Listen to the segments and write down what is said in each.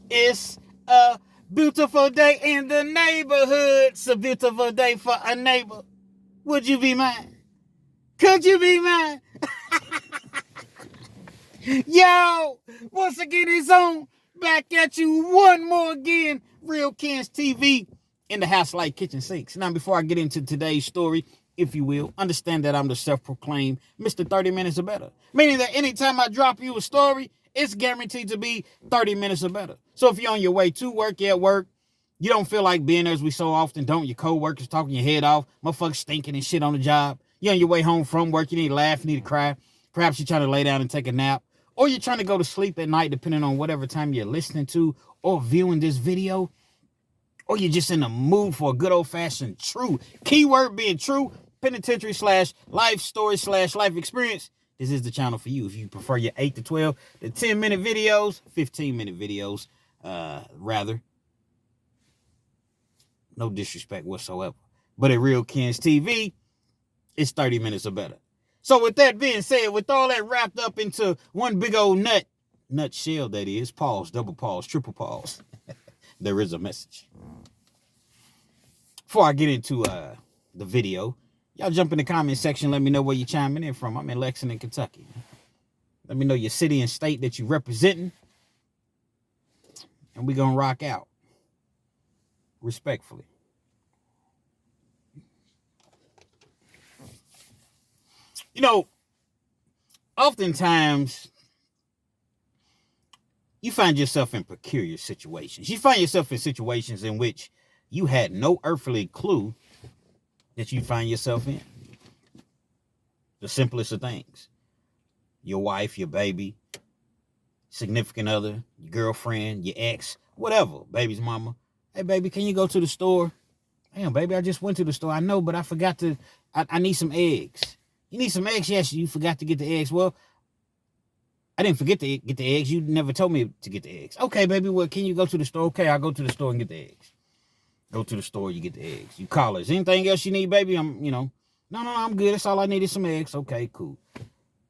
It's a beautiful day in the neighborhood. It's a beautiful day for a neighbor. Would you be mine? Could you be mine? Yo, once again, it's on. Back at you one more again. Real Ken's TV in the house like kitchen sinks. Now, before I get into today's story, if you will, understand that I'm the self-proclaimed Mr. 30 Minutes or Better. Meaning that anytime I drop you a story, it's guaranteed to be 30 minutes or better. So if you're on your way to work, you're at work, you don't feel like being there as we so often don't, your co-workers talking your head off, motherfuckers stinking and shit on the job. You're on your way home from work, you need to laugh, you need to cry. Perhaps you're trying to lay down and take a nap. Or you're trying to go to sleep at night, depending on whatever time you're listening to or viewing this video. Or you're just in the mood for a good old-fashioned true, keyword being true, penitentiary / life story / life experience. This is the channel for you. If you prefer your 8 to 12, the 10-minute videos, 15-minute videos, rather. No disrespect whatsoever. But at Real Ken's TV, it's 30 minutes or better. So with that being said, with all that wrapped up into one big old nutshell that is, pause, double pause, triple pause, there is a message. Before I get into the video, y'all jump in the comment section, let me know where you're chiming in from. I'm in Lexington, Kentucky. Let me know your city and state that you're representing, and we're going to rock out, respectfully. You know, oftentimes, you find yourself in peculiar situations. You find yourself in situations in which you had no earthly clue that you find yourself in. The simplest of things. Your wife, your baby, significant other, your girlfriend, your ex, whatever, baby's mama. Hey, baby, can you go to the store? Damn, baby, I just went to the store. I know, but I forgot to, I need some eggs. You need some eggs? Yes, you forgot to get the eggs. Well, I didn't forget to get the eggs. You never told me to get the eggs. Okay, baby, well, can you go to the store? Okay, I'll go to the store and get the eggs. Go to the store, you get the eggs. You call her. Is anything else you need, baby? No, I'm good. That's all I need is some eggs. Okay, cool.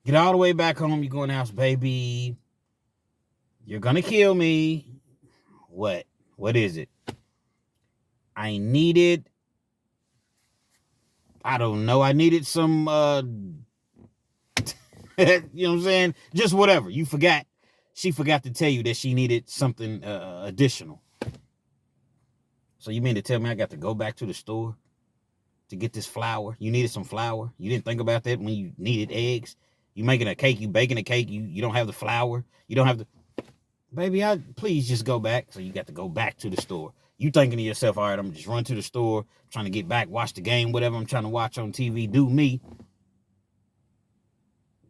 Get all the way back home. You go in the house, baby. You're going to kill me. What? What is it? I needed, I don't know. I needed some, you know what I'm saying? Just whatever. You forgot. She forgot to tell you that she needed something additional. So you mean to tell me I got to go back to the store to get this flour? You needed some flour? You didn't think about that when you needed eggs? You making a cake, you baking a cake, you don't have the flour. You don't have the... Baby, please just go back. So you got to go back to the store. You thinking to yourself, all right, I'm going to just run to the store, trying to get back, watch the game, whatever I'm trying to watch on TV, do me.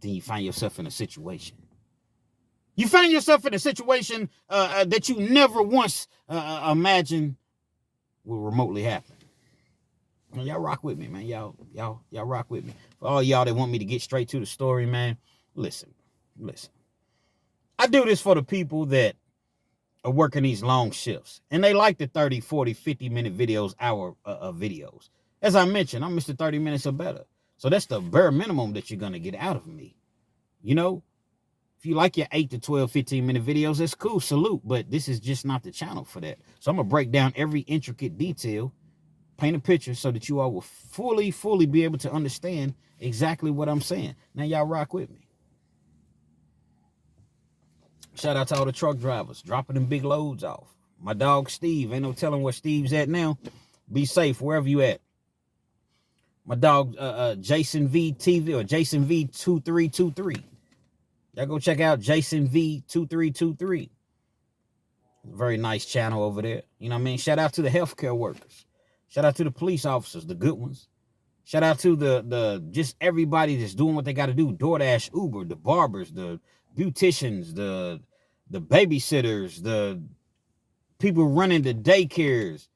Then you find yourself in a situation. You find yourself in a situation that you never once imagined will remotely happen. Y'all rock with me, man. Y'all rock with me. For all y'all that want me to get straight to the story, man, listen. I do this for the people that are working these long shifts, and they like the 30, 40, 50-minute videos, hour videos. As I mentioned, I'm Mr. 30 Minutes or Better. So that's the bare minimum that you're going to get out of me. You know, if you like your 8 to 12, 15-minute videos, that's cool, salute. But this is just not the channel for that. So I'm going to break down every intricate detail, paint a picture so that you all will fully be able to understand exactly what I'm saying. Now, y'all rock with me. Shout out to all the truck drivers dropping them big loads off. My dog Steve, ain't no telling where Steve's at now. Be safe wherever you at. My dog Jason V TV or Jason V 2323. Y'all go check out Jason V 2323. Very nice channel over there. You know what I mean? Shout out to the healthcare workers. Shout out to the police officers, the good ones. Shout out to the just everybody that's doing what they got to do. DoorDash, Uber, the barbers, the beauticians, the babysitters, the people running the daycares,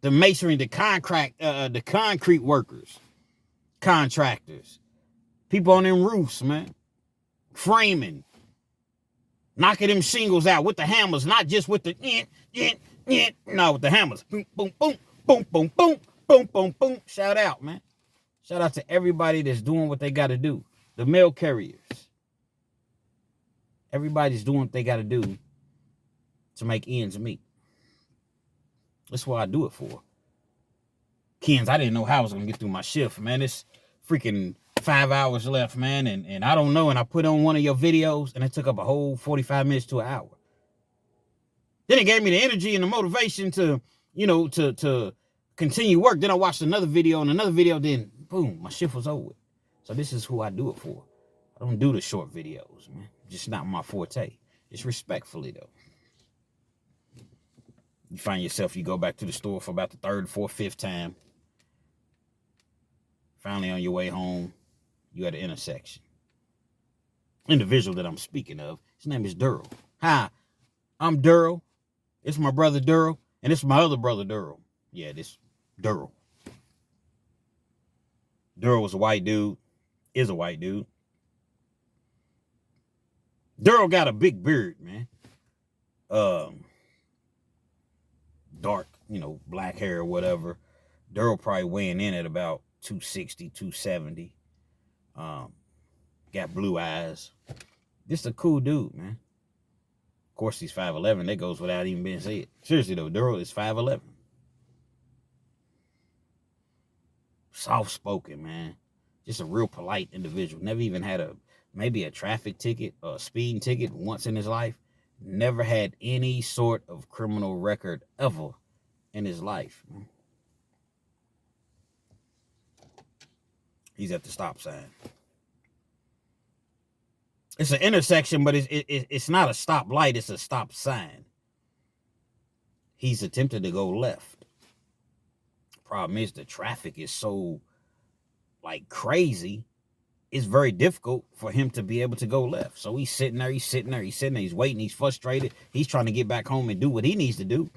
the masonry, the concrete workers, contractors, people on them roofs, man, framing, knocking them shingles out with the hammers, not just with the no, with the hammers. Boom, boom, boom, boom, boom, boom, boom, boom, boom. Shout out, man. Shout out to everybody that's doing what they got to do. The mail carriers. Everybody's doing what they got to do to make ends meet. That's what I do it for. Kens, I didn't know how I was going to get through my shift, man. It's freaking 5 hours left, man. And I don't know. And I put on one of your videos and it took up a whole 45 minutes to an hour. Then it gave me the energy and the motivation to, to continue work. Then I watched another video and another video. Then, boom, my shift was over. So this is who I do it for. I don't do the short videos, man. Just not my forte. Just respectfully, though. You find yourself, you go back to the store for about the third, fourth, fifth time. Finally on your way home, you at an intersection. Individual that I'm speaking of, his name is Durl. Hi, I'm Durl. It's my brother Durl, and it's my other brother Durl. Yeah, this Durl. Durl was a white dude, is a white dude. Durl got a big beard, man. Dark, black hair or whatever. Durl probably weighing in at about 260, 270. Got blue eyes. This is a cool dude, man. Of course, he's 5'11". That goes without even being said. Seriously, though, Durl is 5'11". Soft-spoken, man. Just a real polite individual. Never even had maybe a traffic ticket or a speeding ticket once in his life. Never had any sort of criminal record ever in his life. He's at the stop sign. It's an intersection, but it's not a stop light. It's a stop sign. He's attempted to go left. Problem is the traffic is so crazy. It's very difficult for him to be able to go left. So he's sitting there, he's waiting, he's frustrated. He's trying to get back home and do what he needs to do.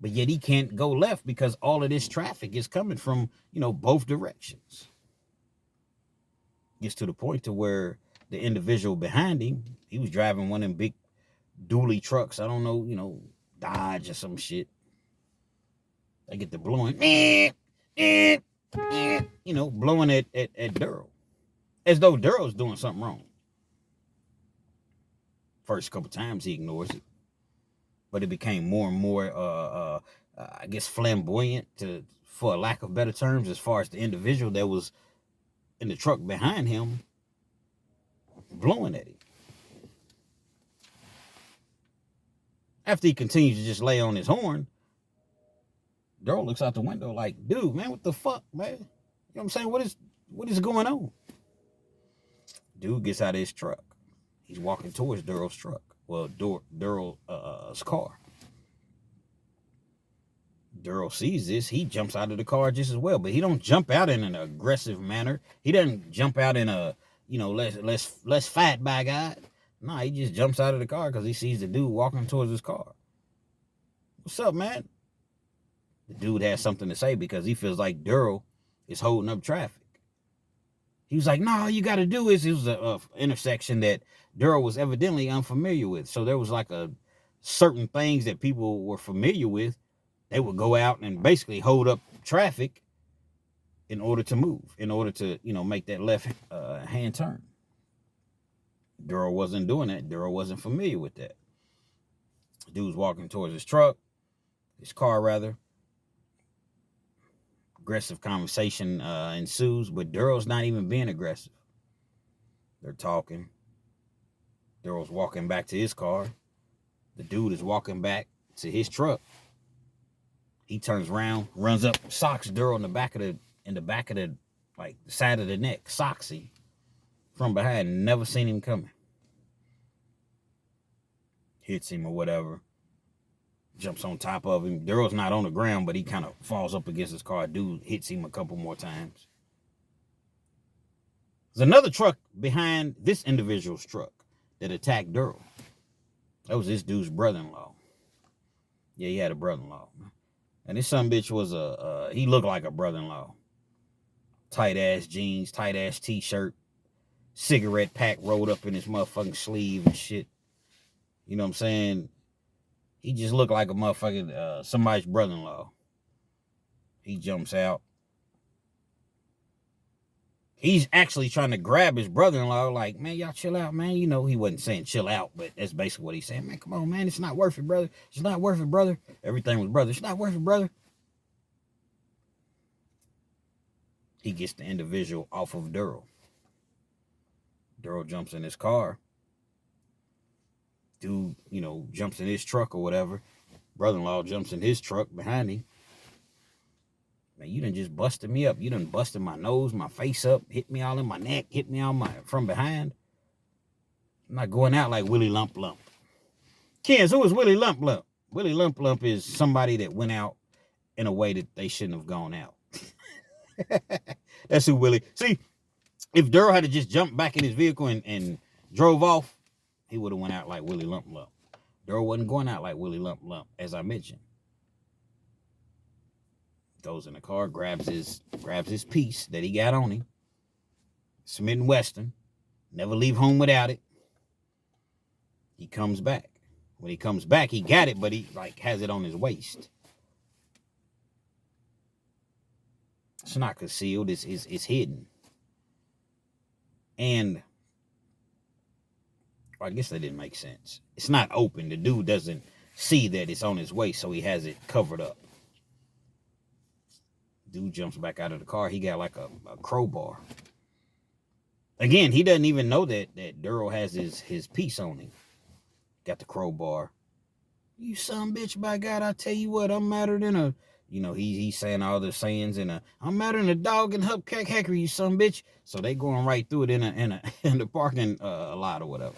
But yet he can't go left because all of this traffic is coming from, both directions. Gets to the point to where the individual behind him, he was driving one of them big dually trucks. I don't know, Dodge or some shit. They get the blowing, blowing at Durl. As though Durl's doing something wrong. First couple times he ignores it. But it became more and more, I guess, flamboyant, for a lack of better terms, as far as the individual that was in the truck behind him blowing at him. After he continues to just lay on his horn, Durl looks out the window like, dude, man, what the fuck, man? You know what I'm saying? What is going on? Dude gets out of his truck. He's walking towards Durl's truck. Well, Durl's car. Durl sees this. He jumps out of the car just as well, but he don't jump out in an aggressive manner. He doesn't jump out in a, let's fight, by God. No, he just jumps out of the car because he sees the dude walking towards his car. What's up, man? The dude has something to say because he feels like Durl is holding up traffic. He was like, no, all you got to do is, it was a intersection that Durl was evidently unfamiliar with. So there was a certain things that people were familiar with. They would go out and basically hold up traffic in order to move, in order to, make that left hand turn. Durl wasn't doing that. Durl wasn't familiar with that. The dude's walking towards his car rather. Aggressive conversation ensues, but Durl's not even being aggressive. They're talking. Durl's walking back to his car. The dude is walking back to his truck. He turns around, runs up, socks Durl in the back of the side of the neck, socks him from behind. Never seen him coming. Hits him or whatever. Jumps on top of him. Durl's not on the ground, but he kind of falls up against his car. Dude hits him a couple more times. There's another truck behind this individual's truck that attacked Durl. That was this dude's brother-in-law. Yeah, he had a brother-in-law. And this son bitch was he looked like a brother-in-law. Tight-ass jeans, tight-ass t-shirt, cigarette pack rolled up in his motherfucking sleeve and shit. You know what I'm saying? He just looked like a motherfucking somebody's brother-in-law. He jumps out. He's actually trying to grab his brother-in-law, like, man, y'all chill out, man. You know, he wasn't saying chill out, but that's basically what he's saying. Man, come on, man, it's not worth it, brother. It's not worth it, brother. Everything was brother. It's not worth it, brother. He gets the individual off of Durl. Durl jumps in his car. Dude, you know, jumps in his truck or whatever. Brother-in-law jumps in his truck behind him. Man, you done just busted me up. You done busted my nose, my face up, hit me all in my neck, hit me on from behind. I'm not going out like Willie Lump Lump. Kids, who is Willie Lump Lump? Willie Lump Lump is somebody that went out in a way that they shouldn't have gone out. That's who Willie. See, if Durl had to just jumped back in his vehicle and drove off, he would have went out like Willie Lump Lump. Durl wasn't going out like Willie Lump Lump, as I mentioned. Goes in the car, grabs his piece that he got on him. Smith & Wesson. Never leave home without it. He comes back. When he comes back, he got it, but he like has it on his waist. It's not concealed. It's hidden. And well, I guess that didn't make sense. It's not open. The dude doesn't see that it's on his waist, so he has it covered up. Dude jumps back out of the car. He got like a crowbar. Again, he doesn't even know that Durl has his piece on him. Got the crowbar. You son bitch, by God, I tell you what, I'm madder than a, you know, he's saying all the sayings and I'm madder than a dog and hubcake hacker, you son bitch. So they going right through it in the parking lot or whatever.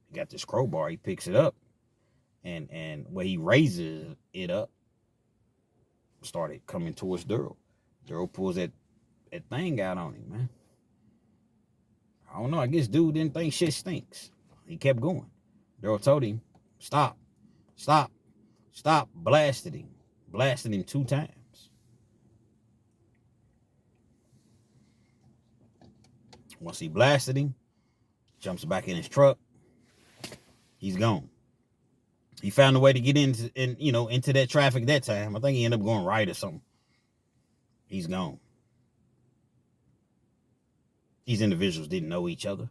He got this crowbar. He picks it up, and when he raises it up, started coming towards Durl. Durl pulls that thing out on him, man. I don't know. I guess dude didn't think shit stinks. He kept going. Durl told him, stop, stop, stop. Blasted him 2 times. Once he blasted him, jumps back in his truck. He's gone. He found a way to get into that traffic that time. I think he ended up going right or something. He's gone. These individuals didn't know each other.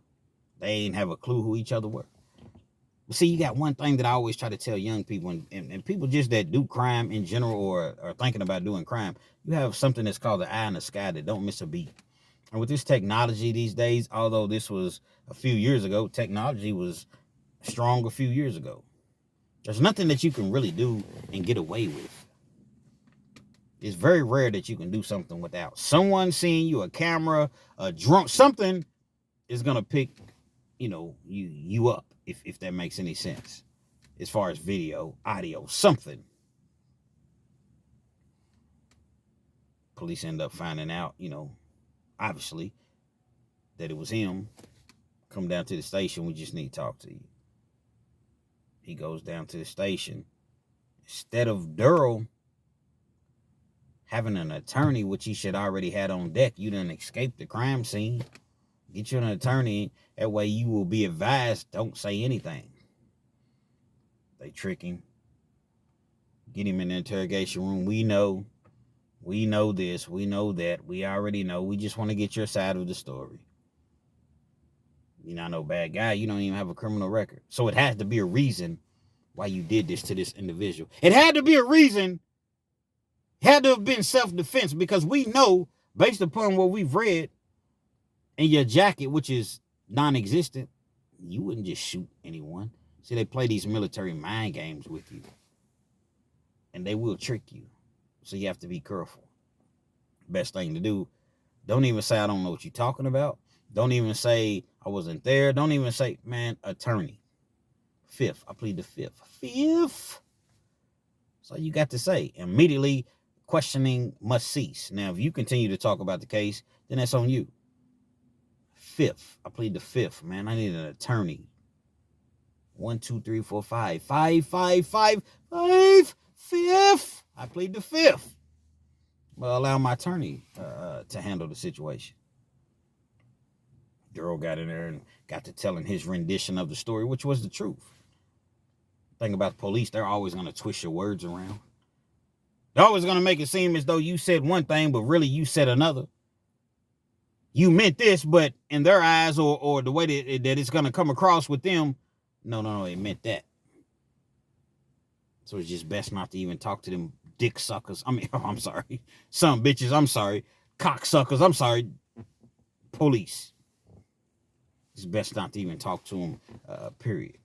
They didn't have a clue who each other were. But see, you got one thing that I always try to tell young people and people just that do crime in general or are thinking about doing crime. You have something that's called the eye in the sky that don't miss a beat. And with this technology these days, although this was a few years ago, technology was strong a few years ago. There's nothing that you can really do and get away with. It's very rare that you can do something without someone seeing you, a camera, a drone, something is going to pick, you up, if that makes any sense. As far as video, audio, something. Police end up finding out, obviously, that it was him. Come down to the station, we just need to talk to you. He goes down to the station. Instead of Durl having an attorney, which he should already had on deck, you done escaped the crime scene. Get you an attorney. That way you will be advised, don't say anything. They trick him. Get him in the interrogation room. We know this. We know that. We already know. We just want to get your side of the story. You're not no bad guy. You don't even have a criminal record. So it has to be a reason why you did this to this individual. It had to be a reason. It had to have been self-defense because we know, based upon what we've read in your jacket, which is non-existent, you wouldn't just shoot anyone. See, they play these military mind games with you. And they will trick you. So you have to be careful. Best thing to do, don't even say, I don't know what you're talking about. Don't even say, I wasn't there. Don't even say, man, attorney. Fifth. I plead the fifth. Fifth. That's all you got to say. Immediately, questioning must cease. Now, if you continue to talk about the case, then that's on you. Fifth. I plead the fifth, man. I need an attorney. 1, 2, 3, 4, 5. 5, 5, 5, 5. Fifth. I plead the fifth. Well, allow my attorney to handle the situation. Durl got in there and got to telling his rendition of the story, which was the truth. Thing about the police, they're always going to twist your words around. They're always going to make it seem as though you said one thing, but really you said another. You meant this, but in their eyes, or the way that it's going to come across with them, no, it meant that. So it's just best not to even talk to them dick suckers. I mean, I'm sorry. Some bitches, I'm sorry. Cocksuckers, I'm sorry. Police. It's best not to even talk to them, period.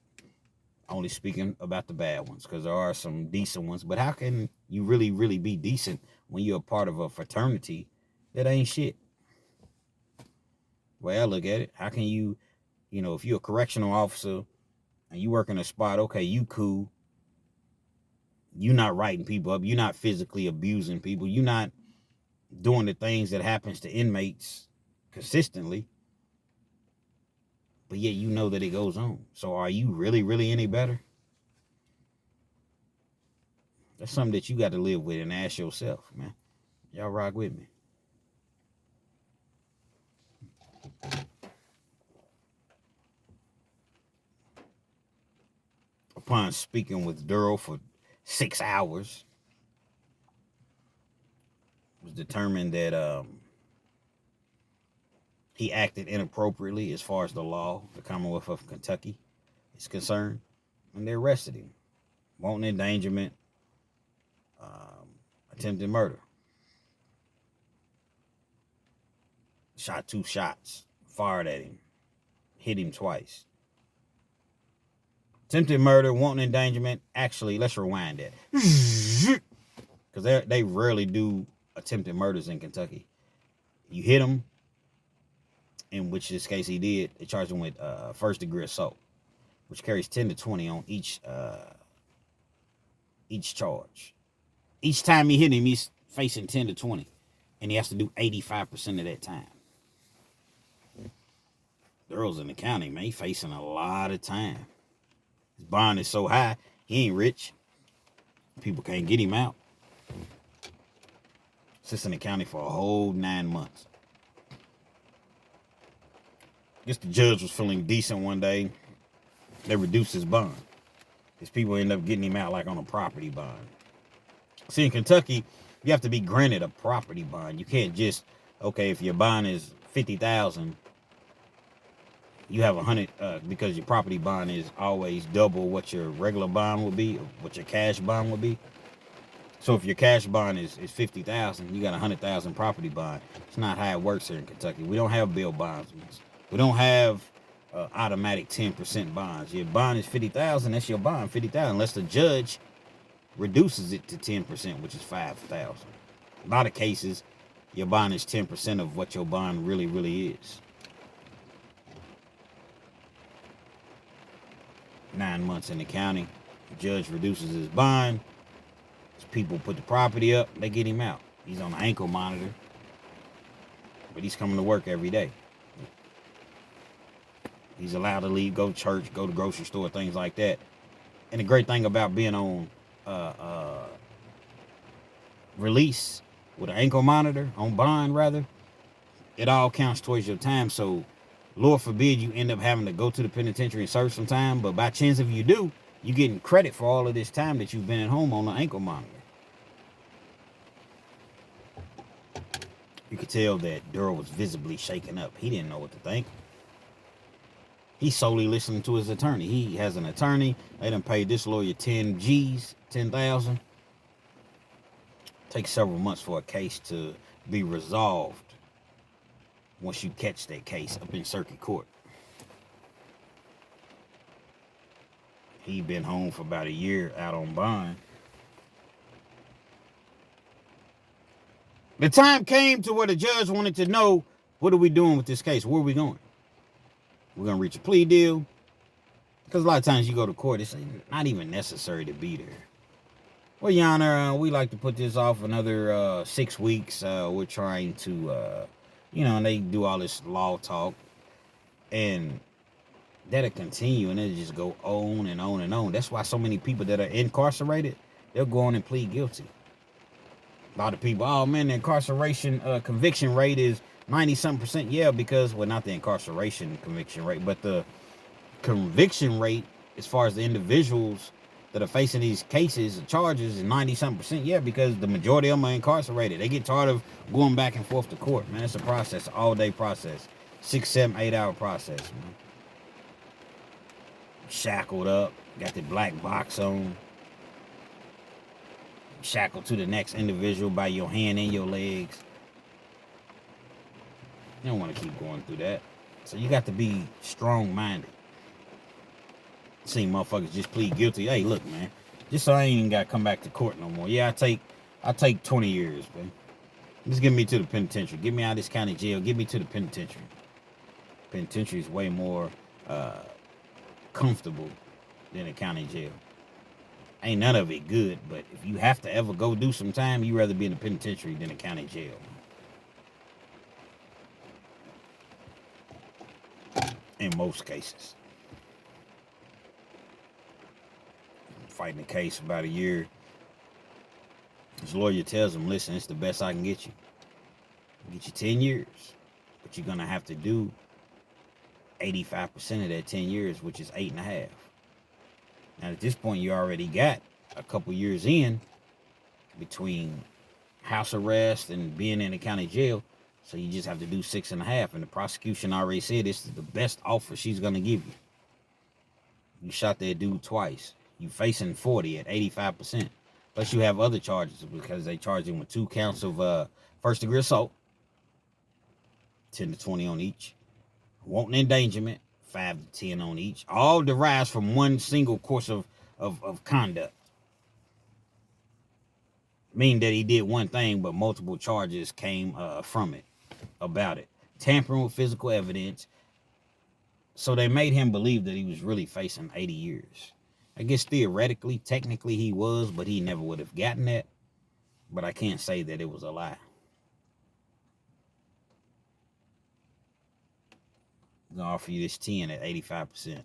Only speaking about the bad ones, because there are some decent ones. But how can you really, really be decent when you're a part of a fraternity that ain't shit? The way I look at it, how can you, if you're a correctional officer and you work in a spot, okay, you cool. You not writing people up. You're not physically abusing people. You're not doing the things that happens to inmates consistently. But yet you know that it goes on. So are you really, really any better? That's something that you got to live with and ask yourself, man. Y'all rock with me. Upon speaking with Durl for 6 hours, it was determined that he acted inappropriately as far as the law, the Commonwealth of Kentucky, is concerned, and they arrested him. Wanton endangerment, attempted murder. Shot 2 shots, fired at him, hit him twice. Attempted murder, wanton endangerment. Actually, let's rewind that. Because they rarely do attempted murders in Kentucky. You hit them, in which this case he did, they charged him with first degree assault, which carries 10 to 20 on each charge. Each time he hit him, he's facing 10 to 20, and he has to do 85% of that time. Durl's in the county, man. He's facing a lot of time. His bond is so high, he ain't rich. People can't get him out. Sits in the county for a whole 9 months. I guess the judge was feeling decent one day. They reduced his bond. His people end up getting him out like on a property bond. See, in Kentucky, you have to be granted a property bond. You can't just, okay, if your bond is $50,000, you have 100, because your property bond is always double what your regular bond would be, what your cash bond would be. So if your cash bond is $50,000, you got 100,000 property bond. It's not how it works here in Kentucky. We don't have bail bonds. We don't have automatic 10% bonds. Your bond is $50,000. That's your bond, $50,000, unless the judge reduces it to 10%, which is $5,000. A lot of cases, your bond is 10% of what your bond really, really is. 9 months in the county, the judge reduces his bond. His people put the property up, they get him out. He's on an ankle monitor, but he's coming to work every day. He's allowed to leave, go to church, go to the grocery store, things like that. And the great thing about being on release with an ankle monitor, on bond rather, it all counts towards your time. So Lord forbid you end up having to go to the penitentiary and serve some time, but by chance if you do, you're getting credit for all of this time that you've been at home on the ankle monitor. You could tell that Durl was visibly shaken up. He didn't know what to think. He's solely listening to his attorney. He has an attorney. They done paid this lawyer 10 G's, 10,000. Takes several months for a case to be resolved once you catch that case up in circuit court. He been home for about a year out on bond. The time came to where the judge wanted to know, what are we doing with this case? Where are we going? We're going to reach a plea deal. Because a lot of times you go to court, it's not even necessary to be there. Well, Your Honor, we like to put this off another 6 weeks. We're trying to, and they do all this law talk. And that'll continue and it'll just go on and on and on. That's why so many people that are incarcerated, they'll go on and plead guilty. A lot of people, oh man, the incarceration conviction rate is 90-something%. Yeah, because, well, not the incarceration conviction rate, but the conviction rate as far as the individuals that are facing these cases and charges is 90-something%. Yeah, because the majority of them are incarcerated. They get tired of going back and forth to court, man. It's a process, all-day process. 6, 7, 8-hour process, man. Shackled up, got the black box on. Shackled to the next individual by your hand and your legs. You don't want to keep going through that. So you got to be strong-minded. See motherfuckers just plead guilty. Hey, look, man. Just so I ain't even got to come back to court no more. Yeah, I take 20 years, man. Just get me to the penitentiary. Get me out of this county jail. Get me to the penitentiary. Penitentiary is way more comfortable than a county jail. Ain't none of it good, but if you have to ever go do some time, you'd rather be in the penitentiary than a county jail. In most cases. Fighting the case about a year. His lawyer tells him, listen, it's the best I can get you. I'll get you 10 years. But you're going to have to do 85% of that 10 years, which is 8.5. Now, at this point, you already got a couple years in between house arrest and being in the county jail. So you just have to do 6.5. And the prosecution already said this is the best offer she's going to give you. You shot that dude twice. You facing 40 at 85%. Plus you have other charges because they charge him with 2 counts of first-degree assault. 10 to 20 on each. Wanton endangerment. 5 to 10 on each. All derives from one single course of conduct. Meaning that he did one thing, but multiple charges came from it, about it. Tampering with physical evidence. So they made him believe that he was really facing 80 years. I guess theoretically, technically he was, but he never would have gotten that. But I can't say that it was a lie. I'm going to offer you this 10 at 85%.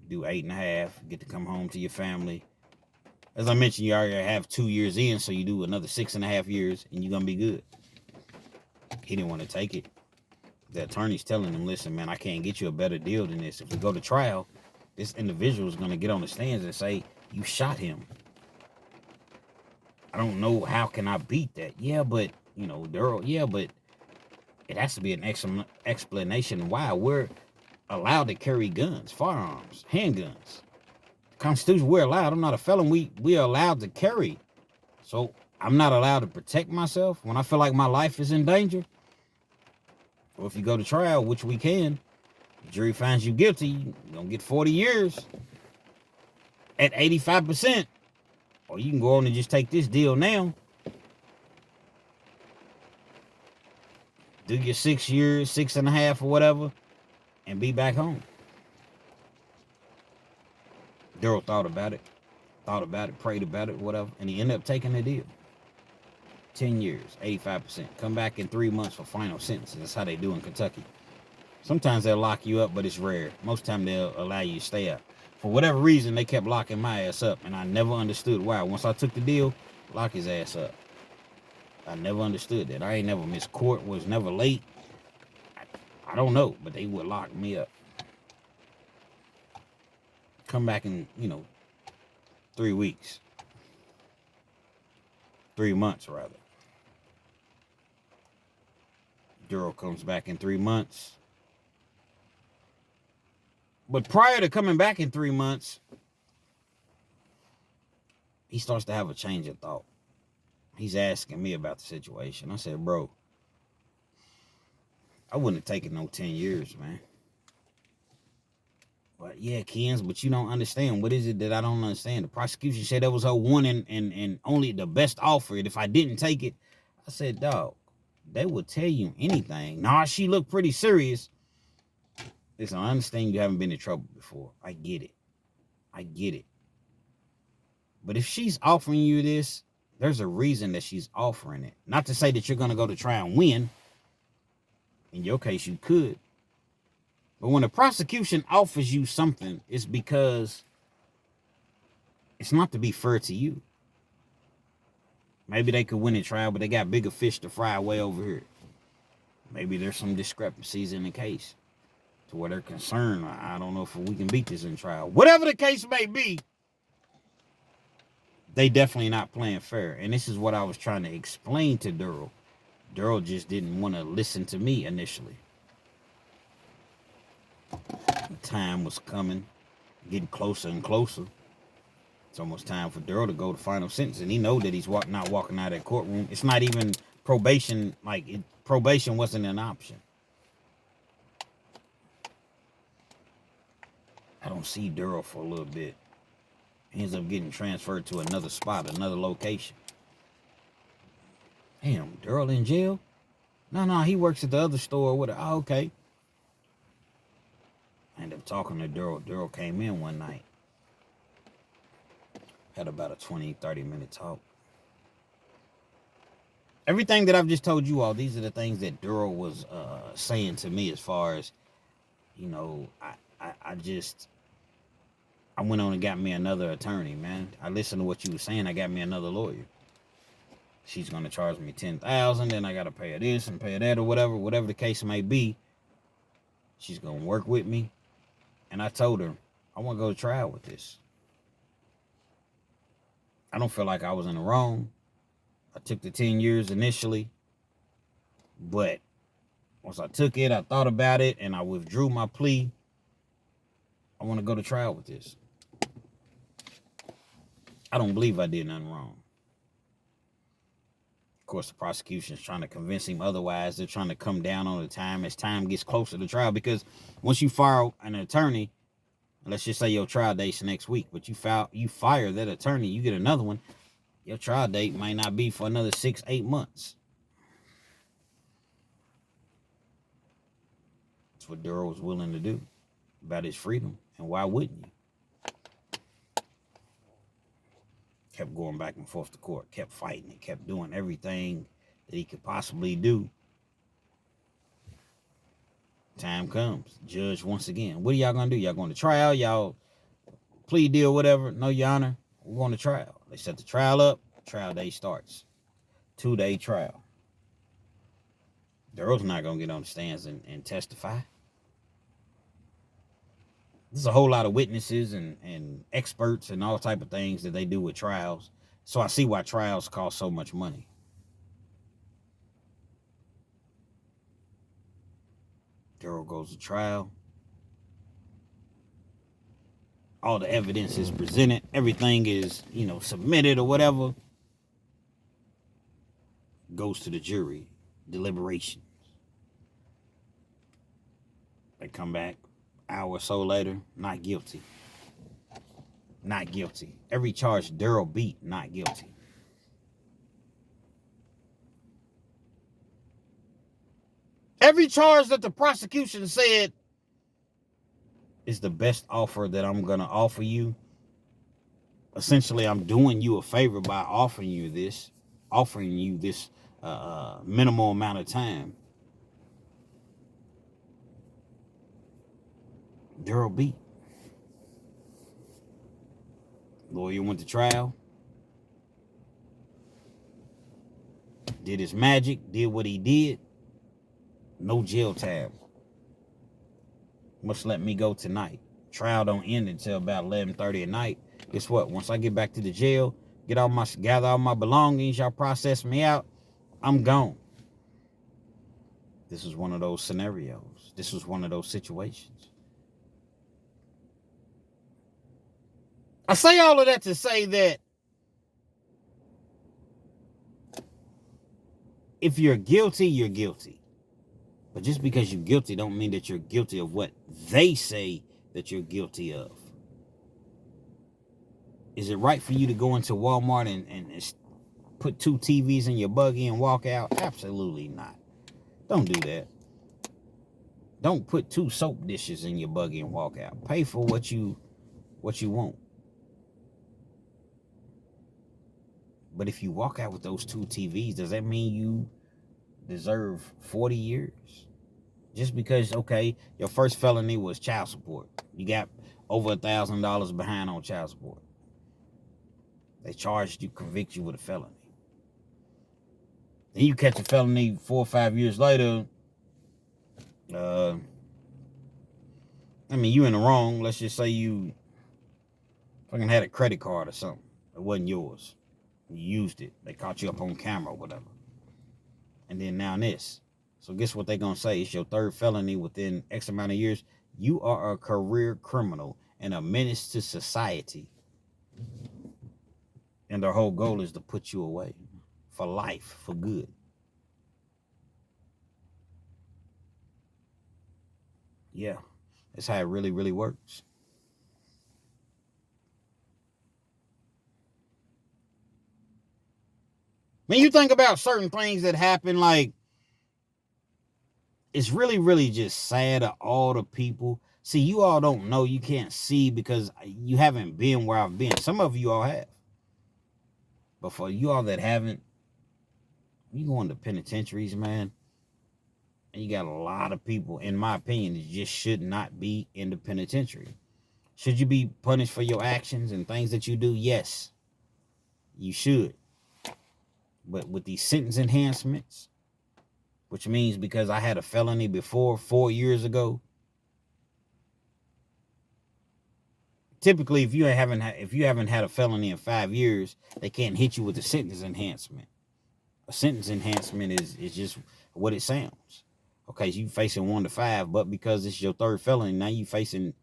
Do 8.5, get to come home to your family. As I mentioned, you already have 2 years in, so you do another 6.5 years, and you're going to be good. He didn't want to take it. The attorney's telling him, listen, man, I can't get you a better deal than this. If we go to trial, this individual is going to get on the stands and say, you shot him. I don't know, how can I beat that? Yeah, but, you know, Durl, yeah, but it has to be an explanation why we're allowed to carry guns, firearms, handguns. The Constitution, we're allowed. I'm not a felon. We are allowed to carry. So I'm not allowed to protect myself when I feel like my life is in danger. Or if you go to trial, which we can, the jury finds you guilty, you're going to get 40 years at 85%. Or you can go on and just take this deal now. Do your 6 years, 6.5 or whatever, and be back home. Durl thought about it, prayed about it, whatever, and he ended up taking the deal. 10 years, 85%. Come back in 3 months for final sentences. That's how they do in Kentucky. Sometimes they'll lock you up, but it's rare. Most time they'll allow you to stay out. For whatever reason, they kept locking my ass up, and I never understood why. Once I took the deal, lock his ass up. I never understood that. I ain't never missed court, was never late. I don't know, but they would lock me up. Come back in, 3 weeks. 3 months, rather. Durl comes back in 3 months. But prior to coming back in 3 months, he starts to have a change of thought. He's asking me about the situation. I said, bro, I wouldn't have taken no 10 years, man. But yeah, Kens, but you don't understand. What is it that I don't understand? The prosecution said that was her one and only the best offer. If I didn't take it, I said, dog, they would tell you anything. Nah, she looked pretty serious. Listen, I understand you haven't been in trouble before. I get it. But if she's offering you this, there's a reason that she's offering it. Not to say that you're going to go to try and win. In your case, you could. But when the prosecution offers you something, it's because it's not to be fair to you. Maybe they could win a trial, but they got bigger fish to fry way over here. Maybe there's some discrepancies in the case to where they're concerned. I don't know if we can beat this in trial. Whatever the case may be, They definitely not playing fair. And this is what I was trying to explain to Durl. Durl just didn't want to listen to me initially. The time was coming, getting closer and closer. It's almost time for Durl to go to final sentence, and he know that he's not walking out of that courtroom. It's not even probation. Probation wasn't an option. I don't see Durl for a little bit. He ends up getting transferred to another spot, another location. Damn, Durl in jail? No, he works at the other store with her. Oh, okay. I ended up talking to Durl. Durl came in one night. Had about a 20, 30-minute talk. Everything that I've just told you all, these are the things that Durl was saying to me as far as, you know, I went on and got me another attorney, man. I listened to what you were saying. I got me another lawyer. She's going to charge me $10,000, then I got to pay her this and pay her that or whatever the case may be. She's going to work with me. And I told her, I want to go to trial with this. I don't feel like I was in the wrong. I took the 10 years initially. But once I took it, I thought about it, and I withdrew my plea. I want to go to trial with this. I don't believe I did nothing wrong. Of course, the prosecution is trying to convince him otherwise. They're trying to come down on the time as time gets closer to trial, because once you fire an attorney, let's just say your trial date's next week, but you fire that attorney, you get another one, your trial date might not be for another 6-8 months. That's what Durl was willing to do about his freedom, and why wouldn't you? Kept going back and forth to court, kept fighting it, kept doing everything that he could possibly do. Time comes. Judge, once again, what are y'all going to do? Y'all going to trial? Y'all plea deal, whatever? No, Your Honor, we're going to trial. They set the trial up. Trial day starts. 2-day trial. Durl's not going to get on the stands and testify. There's a whole lot of witnesses and experts and all type of things that they do with trials. So I see why trials cost so much money. Durl goes to trial. All the evidence is presented. Everything is, submitted or whatever. Goes to the jury. Deliberations. They come back hour or so later, not guilty. Not guilty. Every charge Durl beat, not guilty. Every charge that the prosecution said is the best offer that I'm going to offer you. Essentially, I'm doing you a favor by offering you this minimal amount of time. Durl beat. Lawyer went to trial. Did his magic. Did what he did. No jail time. Must let me go tonight. Trial don't end until about 11:30 at night. Guess what? Once I get back to the jail, gather all my belongings, y'all process me out, I'm gone. This was one of those scenarios. This was one of those situations. I say all of that to say that if you're guilty, you're guilty. But just because you're guilty don't mean that you're guilty of what they say that you're guilty of. Is it right for you to go into Walmart and put 2 TVs in your buggy and walk out? Absolutely not. Don't do that. Don't put 2 soap dishes in your buggy and walk out. Pay for what you want. But if you walk out with those 2 TVs, does that mean you deserve 40 years? Just because, okay, your first felony was child support. You got over $1,000 behind on child support. They charged you, convict you with a felony. Then you catch a felony 4 or 5 years later. You in the wrong. Let's just say you fucking had a credit card or something. It wasn't yours. You used it. They caught you up on camera or whatever. And then now this. So guess what they're going to say? It's your third felony within X amount of years. You are a career criminal and a menace to society. And their whole goal is to put you away for life, for good. Yeah, that's how it really, really works. When you think about certain things that happen, like, it's really, really just sad to all the people. See, you all don't know, you can't see because you haven't been where I've been. Some of you all have. But for you all that haven't, you go into penitentiaries, man, and you got a lot of people, in my opinion, that just should not be in the penitentiary. Should you be punished for your actions and things that you do? Yes, you should. But with these sentence enhancements, which means because I had a felony before 4 years ago, typically if you haven't had a felony in 5 years, they can't hit you with a sentence enhancement. A sentence enhancement is just what it sounds. Okay, so you facing 1 to 5, but because it's your third felony, now you facing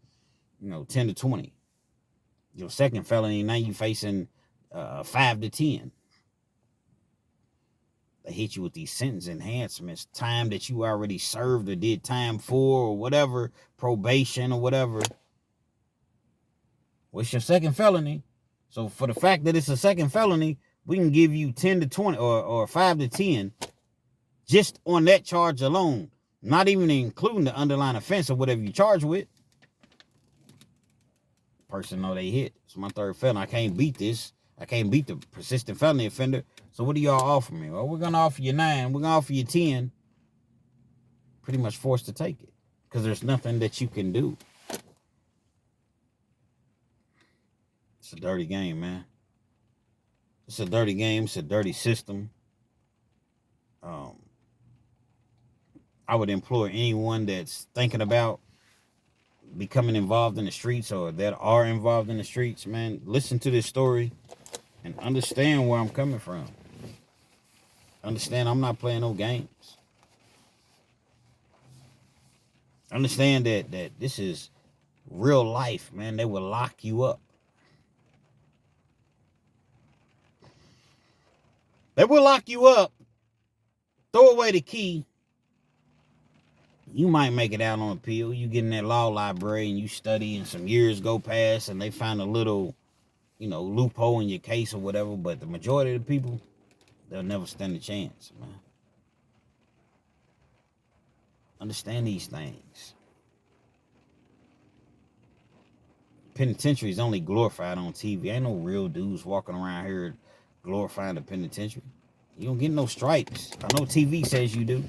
10 to 20. Your second felony, now you facing 5 to 10. They hit you with these sentence enhancements, time that you already served or did time for or whatever, probation or whatever. What's your second felony? So for the fact that it's a second felony, we can give you 10 to 20 or 5 to 10 just on that charge alone, not even including the underlying offense or whatever you charge with. Person know they hit. It's my third felony. I can't beat this. I can't beat the persistent felony offender. So what do y'all offer me? Well, we're going to offer you 9. We're going to offer you 10. Pretty much forced to take it because there's nothing that you can do. It's a dirty game, man. It's a dirty game. It's a dirty system. I would implore anyone that's thinking about becoming involved in the streets or that are involved in the streets, man, listen to this story and understand where I'm coming from. Understand I'm not playing no games. Understand that this is real life, man. They will lock you up. They will lock you up, throw away the key. You might make it out on appeal. You get in that law library and you study and some years go past and they find a little, loophole in your case or whatever. But the majority of the people, they'll never stand a chance, man. Understand these things. Penitentiary is only glorified on TV. Ain't no real dudes walking around here glorifying the penitentiary. You don't get no stripes. I know TV says you do.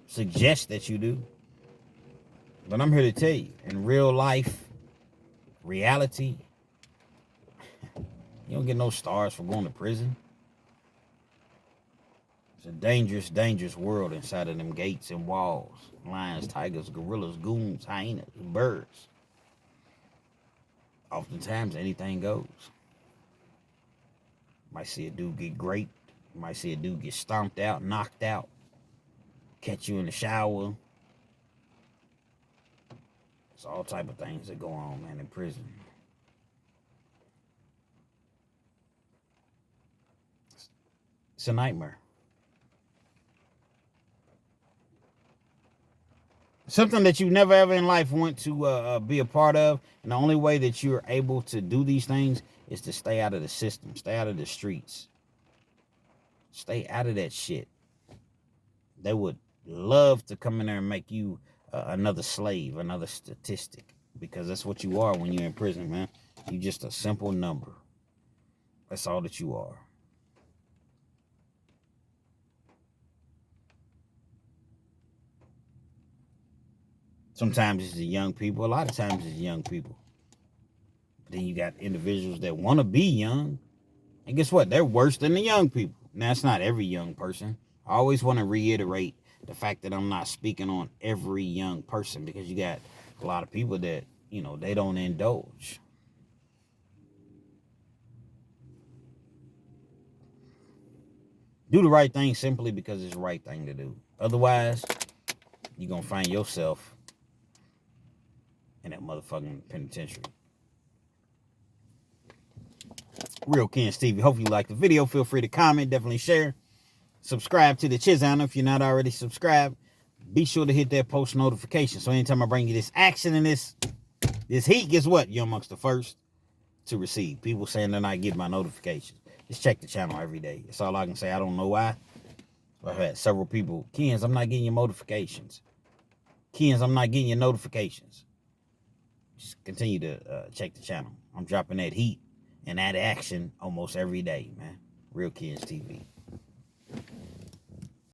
Suggest that you do. But I'm here to tell you, in real life, reality, you don't get no stars for going to prison. It's a dangerous, dangerous world inside of them gates and walls. Lions, tigers, gorillas, goons, hyenas, birds. Oftentimes, anything goes. You might see a dude get raped. You might see a dude get stomped out, knocked out. Catch you in the shower. It's all type of things that go on, man, in prison. It's a nightmare. Something that you never ever in life want to be a part of. And the only way that you're able to do these things is to stay out of the system. Stay out of the streets. Stay out of that shit. They would love to come in there and make you another slave, another statistic. Because that's what you are when you're in prison, man. You're just a simple number. That's all that you are. Sometimes it's the young people. A lot of times it's young people. But then you got individuals that want to be young. And guess what? They're worse than the young people. Now, it's not every young person. I always want to reiterate the fact that I'm not speaking on every young person because you got a lot of people that, they don't indulge. Do the right thing simply because it's the right thing to do. Otherwise, you're going to find yourself in that motherfucking penitentiary. Real Ken Stevie. Hopefully you liked the video. Feel free to comment. Definitely share. Subscribe to the channel if you're not already subscribed. Be sure to hit that post notification. So anytime I bring you this action and this heat, guess what? You're amongst the first to receive. People saying they're not getting my notifications. Just check the channel every day. That's all I can say. I don't know why. I've had several people. Kens, I'm not getting your notifications. Kens, I'm not getting your notifications. Just continue to check the channel. I'm dropping that heat and that action almost every day, man. Real Kens TV.